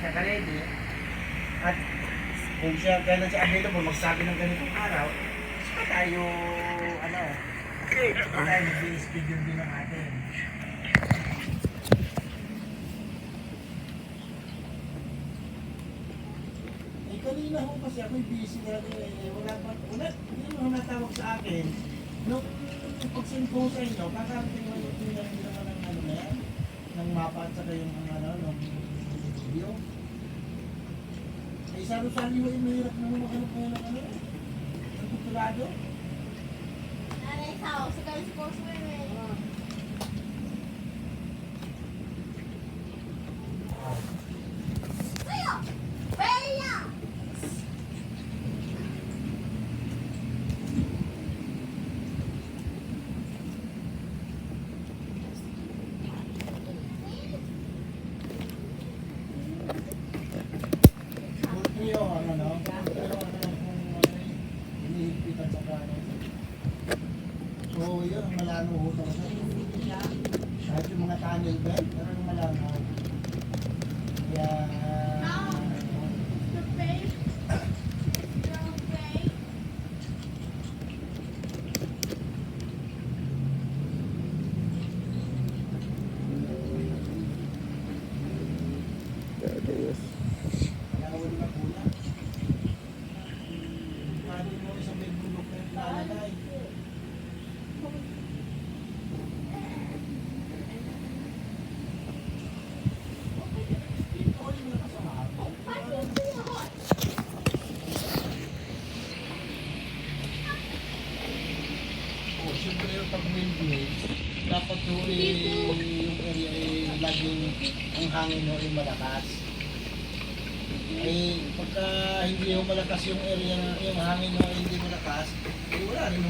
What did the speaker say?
naka-ready. At kung siya kailan siya available, magsabi ng ganitong araw, saka tayo, tayo mag-i-schedule din ng atin. Eh, kanina ho kasi ako'y busy na hindi mo natawag sa akin. Nung pag-send ko sa inyo, kakarating mo yung naman ng ano na yan, ng mapa at saka yung ng video. Eh, salo-sali mo yung mahirap na maghanap ngayon ng ng titulado. Nanay sao, sa guys po sa Sayo! Bella! Iyo, hinihigpitan sa kanan. So, yun, ang malano ho talaga. Kahit yung mga tunnel belt, pero yung malano. Kaya, The face. Your face. nakawal na po na. Paano mo isang may bulok na yung lalagay? Ito yung nakasama. Siyempre yung pag-windmill, dapat yung area laging ang hangin mo ay malakas. Eh, pagka hindi yung malakas yung area, yung hangin mo ay hindi malakas, eh, wala rin